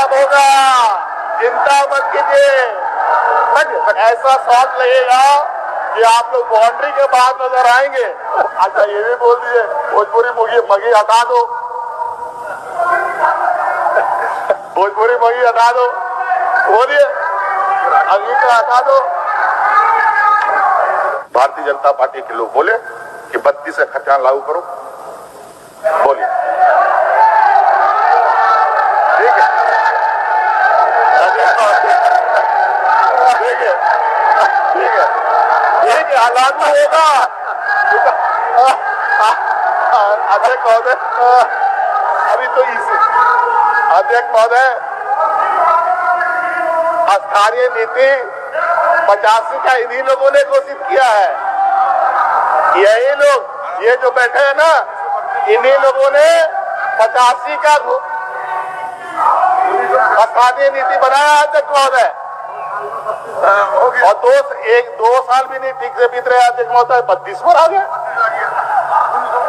काम होगा, चिंता मत कीजिए। ऐसा शॉट लगेगा कि आप लोग बाउंड्री के बाद नजर आएंगे। अच्छा ये भी बोल दिए भोजपुरी मगी हटा दो, भोजपुरी मगी हटा दो, बोलिए अंगीकार हटा दो। भारतीय जनता पार्टी के लोग बोले कि 32 से खतियान लागू करो, बोलिए ठीक है, ठीक है लागू होगा। अध्यक्ष महोदय, अभी तो इसे अध्यक्ष महोदय, स्थानीय नीति 85 का इन्हीं लोगों ने घोषित किया है। यही लोग, ये जो बैठे हैं ना, इन्हीं लोगों ने 85 का स्थानीय नीति बनाया अध्यक्ष महोदय। और 2 साल भी नहीं ठीक से बीत रहे अध्यक्ष महोदय, 32 पर आ गए।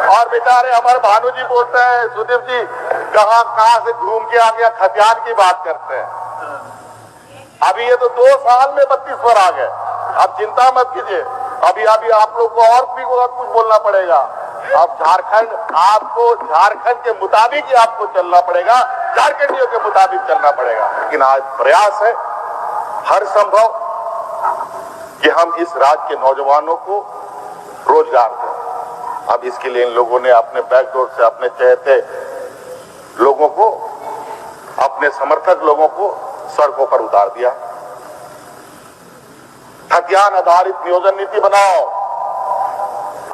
और बेचारे हमारे भानु जी बोलते हैं, सुदीप जी कहां से घूम के आ गया, खतियान की बात करते हैं। अभी ये तो 2 साल में 32 पर आ गए। आप चिंता मत कीजिए, अभी आप लोग को और भी बहुत कुछ बोलना पड़ेगा। अब आपको झारखंड के मुताबिक ही आपको चलना पड़ेगा, झारखंडियों के मुताबिक चलना पड़ेगा। लेकिन आज प्रयास है हर संभव कि हम इस राज्य के नौजवानों को रोजगार दें। अब इसके लिए इन लोगों ने अपने बैकडोर से अपने चहेते लोगों को, अपने समर्थक लोगों को सड़कों पर उतार दिया। खतियान आधारित नियोजन नीति बनाओ।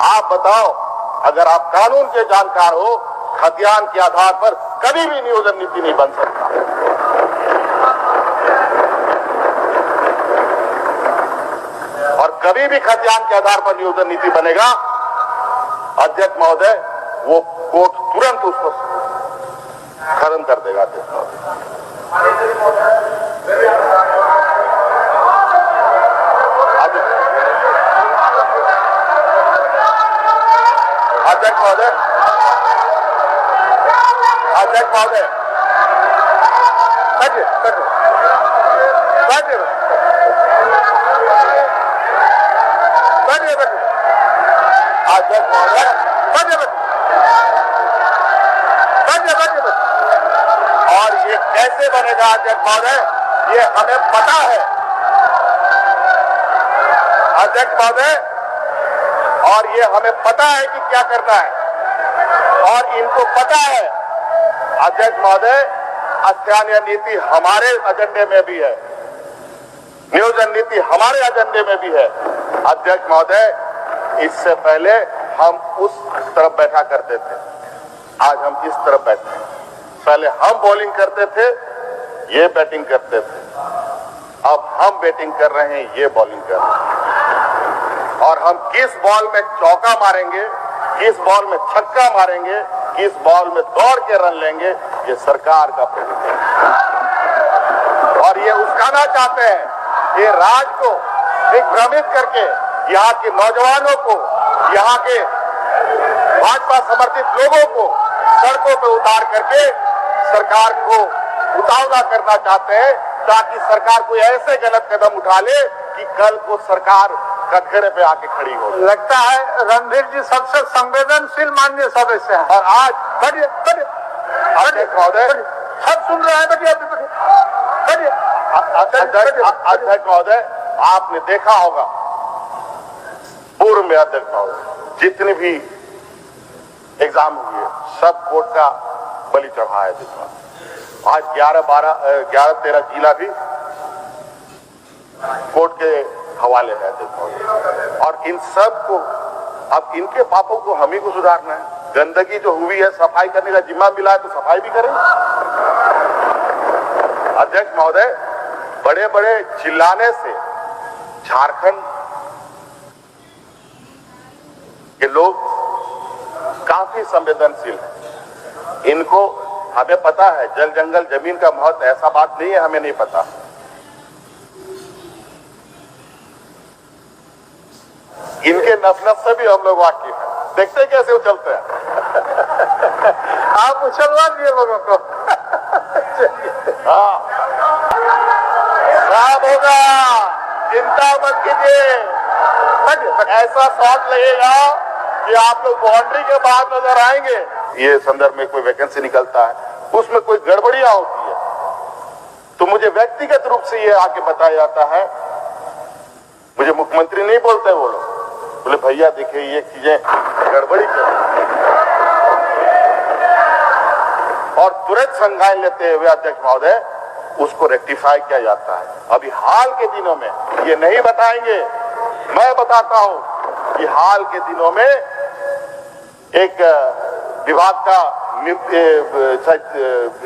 आप बताओ, अगर आप कानून के जानकार हो, खतियान के आधार पर कभी भी नियोजन नीति नहीं बन सकता। और कभी भी खतियान के आधार पर नियोजन नीति बनेगा, अध्यक्ष महोदय, वो कोर्ट तुरंत उसको खत्म कर देगा। अध्यक्ष महोदय, अध्यक्ष महोदय, अध्यक्ष महोदय, बैठिए बैठिए बैठिए बैठिए बैठिए, अध्यक्ष महोदय बैठिए बैठिए बैठिए बैठिए। और ये कैसे बनेगा अध्यक्ष महोदय, ये हमें पता है अध्यक्ष महोदय, और ये हमें पता है कि क्या करना है, और इनको पता है अध्यक्ष महोदय। स्थानीय नीति हमारे एजेंडे में भी है, नियोजन नीति हमारे एजेंडे में भी है। अध्यक्ष महोदय, इससे पहले हम उस तरफ बैठा करते थे, आज हम इस तरफ बैठते हैं। पहले हम बॉलिंग करते थे, ये बैटिंग करते थे, अब हम बैटिंग कर रहे हैं, ये बॉलिंग कर रहे हैं। और हम किस बॉल में चौका मारेंगे, किस बॉल में छक्का मारेंगे, किस बॉल में दौड़ के रन लेंगे, ये सरकार का प्रभुत्व है। और ये उस्काना चाहते हैं, ये राज को दिग्भ्रमित करके यहाँ के नौजवानों को, यहाँ के भाजपा समर्थित लोगों को सड़कों पर उतार करके सरकार को उतावला करना चाहते हैं, ताकि सरकार कोई ऐसे गलत कदम उठा ले कि कल को सरकार कटघरे पे आके खड़ी हो। लगता है रणधीर जी सबसे संवेदनशील माननीय सदस्य हैं। और आज बढ़िए अध्यक्ष महोदय, सब सुन रहे हैं, बढ़िए अध्यक्ष महोदय, आपने देखा होगा पूर्व में अध्यक्ष महोदय जितनी भी एग्जाम हुई है, सब कोर्ट का बलि चढ़ा है। आज 11-13 जिला भी कोर्ट के हवाले है। और इन सब को, अब इनके पापों को हम ही को सुधारना है। गंदगी जो हुई है, सफाई करने का जिम्मा मिला है, तो सफाई भी करें। अध्यक्ष महोदय, बड़े बड़े चिल्लाने से झारखंड के लोग काफी संवेदनशील हैं। इनको, हमें पता है जल जंगल जमीन का महत्व, ऐसा बात नहीं है हमें नहीं पता। इनके नफ से भी हम लोग वाकिफ हैं। देखते कैसे उछलते हैं। आप उछलवा दिए लोगों को। हाँ, साफ होगा, चिंता मत कीजिए। ऐसा शॉट लगेगा कि आप लोग बाउंड्री के बाहर नजर आएंगे। ये संदर्भ में कोई वैकेंसी निकलता है, उसमें कोई गड़बड़ियां होती है, तो मुझे व्यक्तिगत रूप से ये आके बताया जाता है। मुझे मुख्यमंत्री नहीं बोलते वो लोग, बोले भैया देखिए ये चीजें गड़बड़ी कर, और तुरंत संज्ञान लेते हुए अध्यक्ष महोदय उसको रेक्टिफाई किया जाता है। अभी हाल के दिनों में ये नहीं बताएंगे, मैं बताता हूं कि हाल के दिनों में एक विभाग का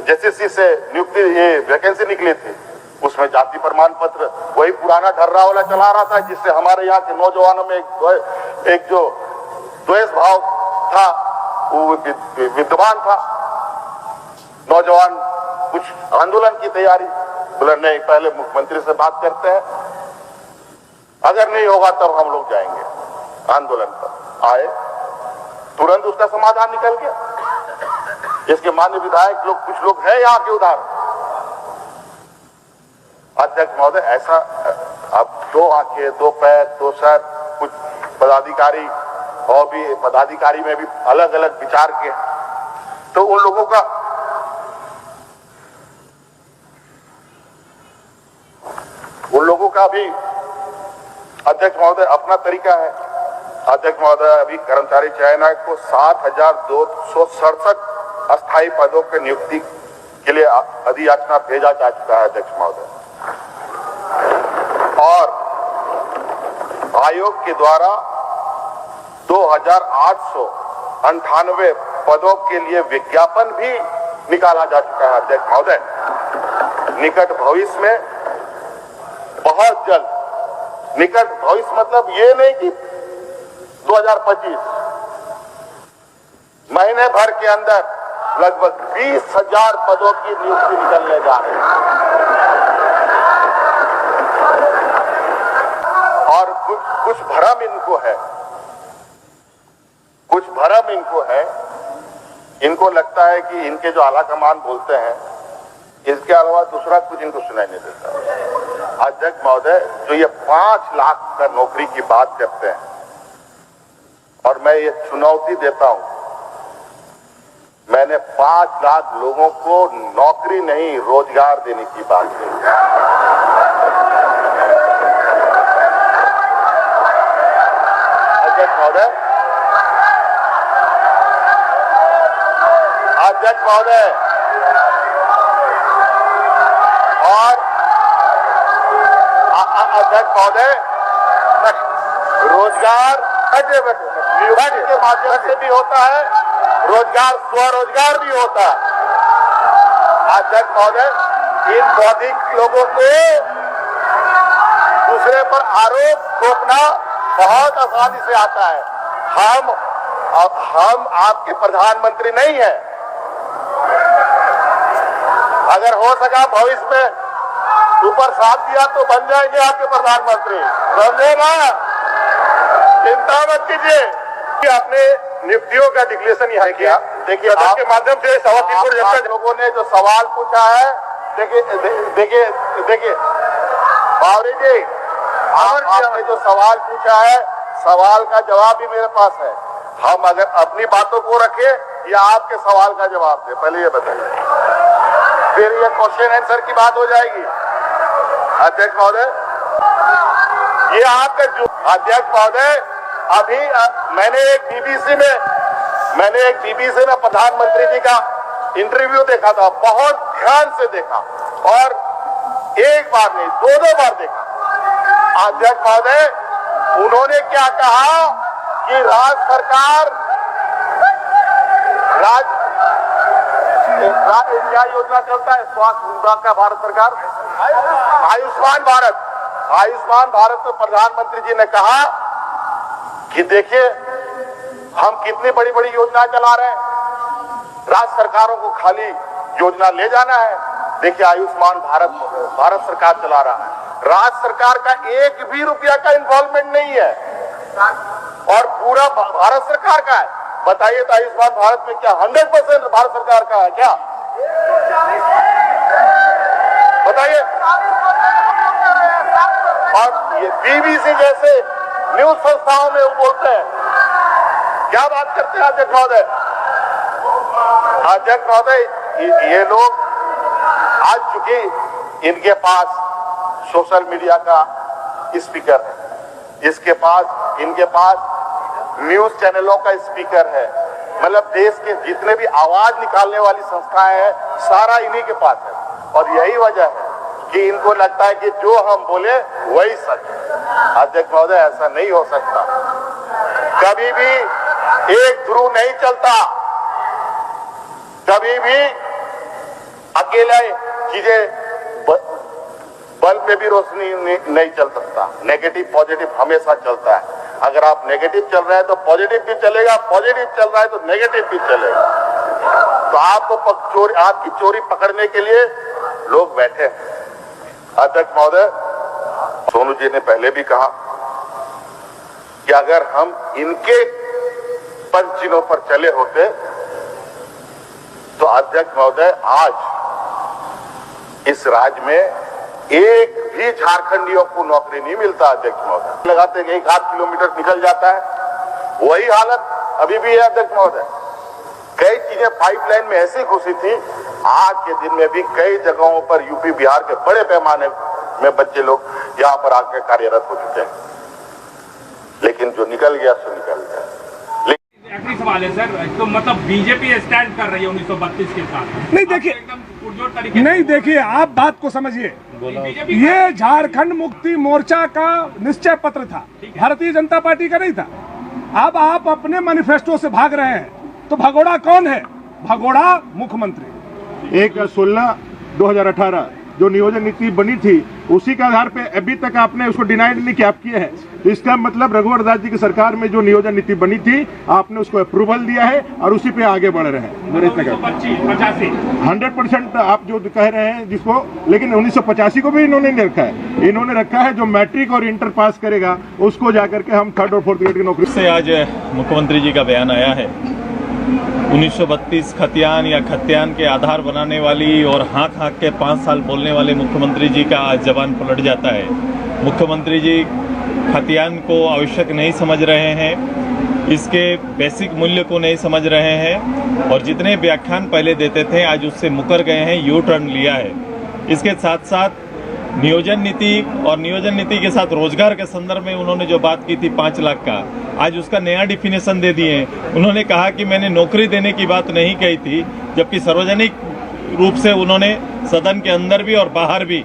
जेसीसी से नियुक्ति ये वैकेंसी निकली थी, उसमें जाति प्रमाण पत्र वही पुराना ढर्रा वाला चला रहा था, जिससे हमारे यहाँ के नौजवानों में एक जो द्वेष भाव था वो विद्यमान था। नौजवान कुछ आंदोलन की तैयारी, बोला नहीं पहले मुख्यमंत्री से बात करते हैं, अगर नहीं होगा तब हम लोग जाएंगे आंदोलन पर। आए, तुरंत उसका समाधान निकल गया। इसके माननीय विधायक लोग कुछ लोग हैं यहाँ के उदाहरण। अध्यक्ष महोदय ऐसा अब 2 आंखें 2 पैर 2 सर, कुछ पदाधिकारी और भी पदाधिकारी में भी अलग अलग विचार के, तो उन लोगों का भी अध्यक्ष महोदय अपना तरीका है। अध्यक्ष महोदय अभी कर्मचारी चयन आयोग को 7,267 अस्थायी पदों के नियुक्ति के लिए अधियाचना भेजा जा चुका है अध्यक्ष महोदय, और आयोग के द्वारा 2,898 पदों के लिए विज्ञापन भी निकाला जा चुका है अध्यक्ष महोदय। निकट भविष्य में, बहुत जल्द, निकट भविष्य मतलब ये नहीं कि 2025, महीने भर के अंदर लगभग 20,000 पदों की नियुक्ति निकलने जा रही है। और कुछ भरम इनको है, कुछ भरम इनको है, इनको लगता है कि इनके जो आला कमान बोलते हैं इसके अलावा दूसरा कुछ इनको सुनाई नहीं देता। अध्यक्ष महोदय जो ये 5 लाख का नौकरी की बात करते हैं, और मैं ये चुनौती देता हूं, मैंने 5 लाख लोगों को नौकरी नहीं रोजगार देने की बात की। अध्यक्ष महोदय, अध्यक्ष महोदय, और अध्यक्ष महोदय रोजगार नियुक्ति के माध्यम से भी होता है, रोजगार स्वरोजगार भी होता है। अध्यक्ष महोदय, इन बौद्धिक लोगों को दूसरे पर आरोप थोपना बहुत आसानी से आता है। हम आपके प्रधानमंत्री नहीं हैं। अगर हो सका भविष्य में ऊपर साथ दिया तो बन जाएंगे आपके प्रधानमंत्री, समझे ना, चिंता मत कीजिए। कि आपने नियुक्तियों का डिक्लेरेशन यहाँ किया, देखिए आपके माध्यम से आप लोगों ने जो सवाल पूछा है, देखिए बावरी जी, आपने जो सवाल पूछा है, सवाल का जवाब भी मेरे पास है। हम अगर अपनी बातों को रखें या आपके सवाल का जवाब दें, पहले ये बताइए, फिर ये क्वेश्चन आंसर की बात हो जाएगी। अध्यक्ष महोदय, ये आपका जो अध्यक्ष महोदय, अभी मैंने एक बीबीसी में प्रधानमंत्री जी का इंटरव्यू देखा था, बहुत ध्यान से देखा, और एक बार नहीं 2 बार देखा। अध्यक्ष महोदय, उन्होंने क्या कहा कि राज्य सरकार क्या योजना चलता है स्वास्थ्य विभाग का, भारत सरकार आयुष्मान भारत में प्रधानमंत्री जी ने कहा कि देखिए हम कितनी बड़ी बड़ी योजना चला रहे हैं, राज्य सरकारों को खाली योजना ले जाना है। देखिए आयुष्मान भारत सरकार चला रहा है, राज्य सरकार का 1 भी रुपया का इन्वॉल्वमेंट नहीं है, और पूरा भारत सरकार का है। बताइए तो आयुष्मान भारत में क्या 100% भारत सरकार का है क्या? ये बीबीसी जैसे न्यूज संस्थाओं में वो बोलते हैं। क्या बात करते हैं अध्यक्ष महोदय? अध्यक्ष महोदय, ये लोग आज चूंकि इनके पास सोशल मीडिया का स्पीकर है, इनके पास न्यूज चैनलों का स्पीकर है, मतलब देश के जितने भी आवाज निकालने वाली संस्थाएं हैं सारा इन्हीं के पास है। और यही वजह है कि इनको लगता है कि जो हम बोले वही सच है। अध्यक्ष महोदय, ऐसा नहीं हो सकता। कभी भी एक ध्रुव नहीं चलता, कभी भी अकेले चीजें बल्ब में भी रोशनी नहीं चल सकता। नेगेटिव पॉजिटिव हमेशा चलता है। अगर आप नेगेटिव चल रहे हैं तो पॉजिटिव भी चलेगा, पॉजिटिव चल रहा है तो नेगेटिव भी चलेगा। तो आपको आपकी चोरी पकड़ने के लिए लोग बैठे हैं। अध्यक्ष महोदय, सोनू जी ने पहले भी कहा कि अगर हम इनके पंचिनों पर चले होते तो अध्यक्ष महोदय आज इस राज्य में एक भी झारखंडियों को नौकरी नहीं मिलता। अध्यक्ष महोदय, लगाते 1-8 किलोमीटर निकल जाता है, वही हालत अभी भी है। अध्यक्ष महोदय, कई चीजें पाइपलाइन में ऐसी घुसी थी, आज के दिन में भी कई जगहों पर यूपी बिहार के बड़े पैमाने में बच्चे लोग यहां पर आकर कार्यरत हो चुके हैं। लेकिन जो निकल गया सो निकल गया। आखिरी सवाल है सर, तो मतलब बीजेपी स्टैंड कर रही है 1932 के साथ? नहीं देखिए, नहीं देखिए, आप बात को समझिए। ये झारखंड मुक्ति मोर्चा का निश्चय पत्र था, भारतीय जनता पार्टी का नहीं था। अब आप अपने मैनिफेस्टो से भाग रहे हैं, तो भगोड़ा कौन है? भगोड़ा मुख्यमंत्री। 1/16/2018 जो नियोजन नीति बनी थी, उसी के आधार पे अभी तक आपने उसको डिनाइड नहीं किया, आप किए हैं। तो इसका मतलब रघुवर दास जी की सरकार में जो नियोजन नीति बनी थी, आपने उसको अप्रूवल दिया है और उसी पे आगे बढ़ रहे हैं। 100% आप जो कह रहे हैं जिसको, लेकिन 1985 को भी इन्होंने नहीं रखा है। इन्होंने रखा है जो मैट्रिक और इंटर पास करेगा उसको जाकर के हम 3rd और 4th ग्रेड की नौकरी से। आज मुख्यमंत्री जी का बयान आया है। 1932 खतियान या खतियान के आधार बनाने वाली और हाँक हाँक के 5 साल बोलने वाले मुख्यमंत्री जी का आज जबान पलट जाता है। मुख्यमंत्री जी खतियान को आवश्यक नहीं समझ रहे हैं, इसके बेसिक मूल्य को नहीं समझ रहे हैं और जितने व्याख्यान पहले देते थे आज उससे मुकर गए हैं, यू टर्न लिया है। इसके साथ साथ नियोजन नीति और नियोजन नीति के साथ रोजगार के संदर्भ में उन्होंने जो बात की थी 5 लाख का, आज उसका नया डिफिनेशन दे दिए। उन्होंने कहा कि मैंने नौकरी देने की बात नहीं कही थी, जबकि सार्वजनिक रूप से उन्होंने सदन के अंदर भी और बाहर भी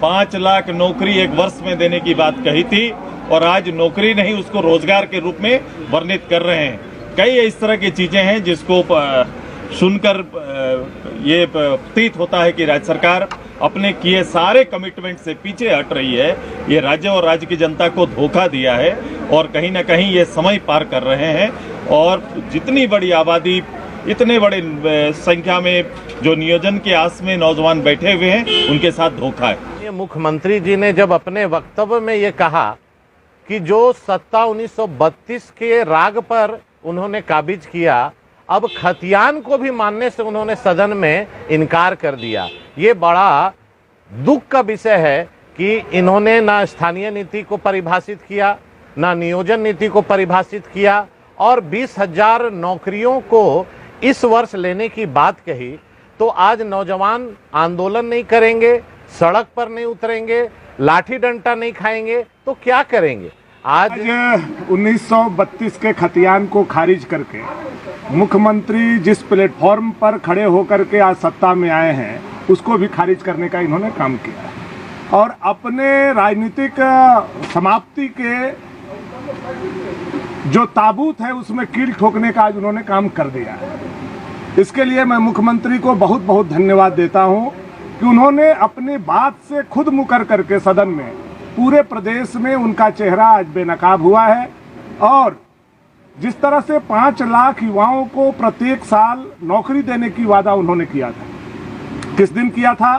5 लाख नौकरी 1 वर्ष में देने की बात कही थी और आज नौकरी नहीं उसको रोजगार के रूप में वर्णित कर रहे हैं। कई इस तरह की चीजें हैं जिसको सुनकर ये प्रतीत होता है कि राज्य सरकार अपने किए सारे कमिटमेंट से पीछे हट रही है। ये राज्य और राज्य की जनता को धोखा दिया है और कहीं ना कहीं ये समय पार कर रहे हैं और जितनी बड़ी आबादी, इतने बड़े संख्या में जो नियोजन के आस में नौजवान बैठे हुए हैं, उनके साथ धोखा है। ये मुख्यमंत्री जी ने जब अपने वक्तव्य में ये कहा कि जो सत्ता 1932 के राग पर उन्होंने काबिज किया, अब खतियान को भी मानने से उन्होंने सदन में इनकार कर दिया। ये बड़ा दुख का विषय है कि इन्होंने ना स्थानीय नीति को परिभाषित किया, ना नियोजन नीति को परिभाषित किया और 20,000 नौकरियों को इस वर्ष लेने की बात कही। तो आज नौजवान आंदोलन नहीं करेंगे, सड़क पर नहीं उतरेंगे, लाठी डंडा नहीं खाएंगे, तो क्या करेंगे? आज 1932 के खतियान को खारिज करके मुख्यमंत्री जिस प्लेटफॉर्म पर खड़े होकर के आज सत्ता में आए हैं, उसको भी खारिज करने का इन्होंने काम किया और अपने राजनीतिक समाप्ति के जो ताबूत है उसमें कील ठोकने का आज उन्होंने काम कर दिया है। इसके लिए मैं मुख्यमंत्री को बहुत बहुत धन्यवाद देता हूं कि उन्होंने अपनी बात से खुद मुकर करके सदन में पूरे प्रदेश में उनका चेहरा आज बेनकाब हुआ है और जिस तरह से 5 लाख युवाओं को प्रत्येक साल नौकरी देने की वादा उन्होंने किया था। किस दिन किया था?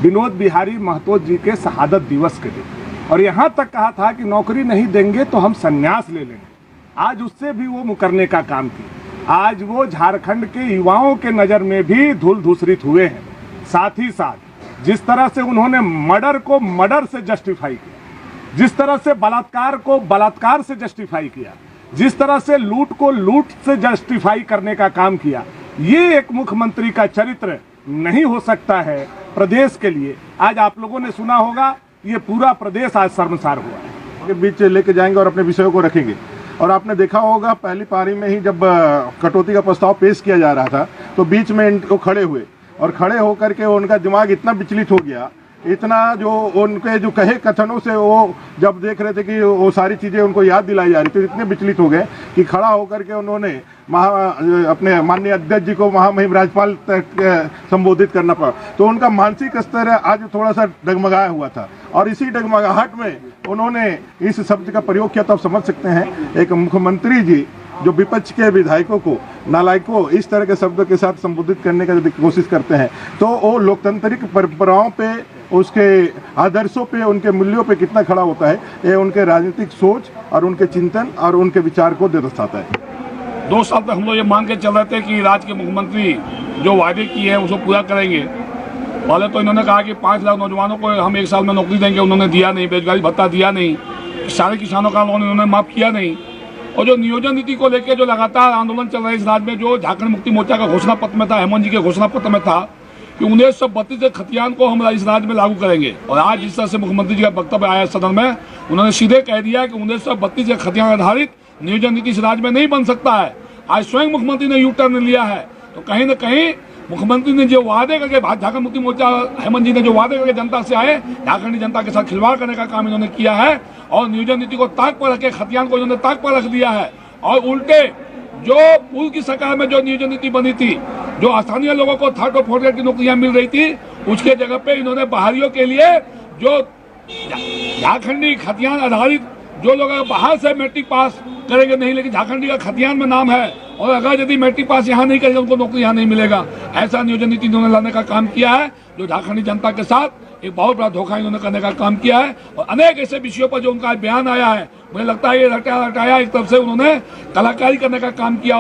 विनोद बिहारी महतो जी के शहादत दिवस के दिन, और यहाँ तक कहा था कि नौकरी नहीं देंगे तो हम संन्यास ले लेंगे। आज उससे भी वो मुकरने का काम किया। आज वो झारखंड के युवाओं के नज़र में भी धूल धूसरित हुए हैं। साथ ही साथ जिस तरह से उन्होंने मर्डर को मर्डर से जस्टिफाई किया, जिस तरह से बलात्कार को बलात्कार से जस्टिफाई किया, जिस तरह से लूट को लूट से जस्टिफाई करने का काम किया, ये एक मुख्यमंत्री का चरित्र नहीं हो सकता है प्रदेश के लिए। आज आप लोगों ने सुना होगा, ये पूरा प्रदेश आज शर्मसार हुआ है। के बीच लेके जाएंगे और अपने विषयों को रखेंगे। और आपने देखा होगा पहली पारी में ही जब कटौती का प्रस्ताव पेश किया जा रहा था तो बीच में इनको खड़े हुए और खड़े होकर के उनका दिमाग इतना विचलित हो गया, इतना जो उनके जो कहे कथनों से वो जब देख रहे थे कि वो सारी चीज़ें उनको याद दिलाई जा रही थी, इतने विचलित हो गए कि खड़ा होकर के उन्होंने अपने माननीय अध्यक्ष जी को महामहिम राज्यपाल तक संबोधित करना पड़ा। तो उनका मानसिक स्तर आज थोड़ा सा डगमगाया हुआ था और इसी डगमगाहट में उन्होंने इस शब्द का प्रयोग किया। तो आप समझ सकते हैं एक मुख्यमंत्री जी जो विपक्ष के विधायकों को नालायकों इस तरह के शब्दों के साथ संबोधित करने का कोशिश करते हैं तो वो लोकतांत्रिक परंपराओं पे, उसके आदर्शों पे, उनके मूल्यों पे कितना खड़ा होता है, ये उनके राजनीतिक सोच और उनके चिंतन और उनके विचार को दर्शाता है। 2 साल तक हम लोग ये मान के चल रहे थे कि राज्य के मुख्यमंत्री जो वादे किए हैं उसको पूरा करेंगे। पहले तो इन्होंने कहा कि 5 लाख नौजवानों को हम 1 साल में नौकरी देंगे, उन्होंने दिया नहीं। बेरोजगारी भत्ता दिया नहीं, सारे किसानों का लोन उन्होंने माफ किया नहीं। और जो नियोजन नीति को लेकर जो लगातार आंदोलन चल रहा है इस राज्य में, जो झारखंड मुक्ति मोर्चा का घोषणा पत्र में था, हेमंत जी के घोषणा पत्र में था कि 1932 के खतियान को हम इस राज्य में लागू करेंगे। और आज जिस तरह से मुख्यमंत्री जी का वक्तव्य आया सदन में, उन्होंने सीधे कह दिया कि 1932 के खतियान आधारित नियोजन नीति इस राज्य में नहीं बन सकता है। आज स्वयं मुख्यमंत्री ने यू टर्न लिया है। तो कहीं न कहीं मुख्यमंत्री ने जो वादे करके, झारखंड मुक्ति मोर्चा हेमंत जी ने जो वादे करके जनता से आए, झारखंडी जनता के साथ खिलवाड़ करने का काम इन्होंने किया है और नियोजन नीति को ताक पर रखे, खतियान को इन्होंने ताक पर रख दिया है। और उल्टे जो पूर्व की सरकार में जो नियोजन नीति बनी थी, जो स्थानीय लोगों को 3rd और 4th ग्रेड की नौकरियां मिल रही थी, उसके जगह पे इन्होंने बाहरियों के लिए जो झारखंडी खतियान आधारित जो लोग बाहर से मैट्रिक पास करेंगे नहीं, लेकिन झारखंडी का खतियान में नाम है और अगर यदि मैट्रिक पास यहाँ नहीं करेंगे उनको नौकरी यहाँ नहीं मिलेगा। ऐसा नियोजन नीति इन्होंने लाने का काम किया है जो झारखंडी जनता के साथ एक बहुत बड़ा धोखा इन्होंने करने का काम किया है। और अनेक ऐसे विषयों पर जो उनका बयान आया है, मुझे लगता है ये रटाया एक तरफ से उन्होंने कलाकारी करने का काम किया।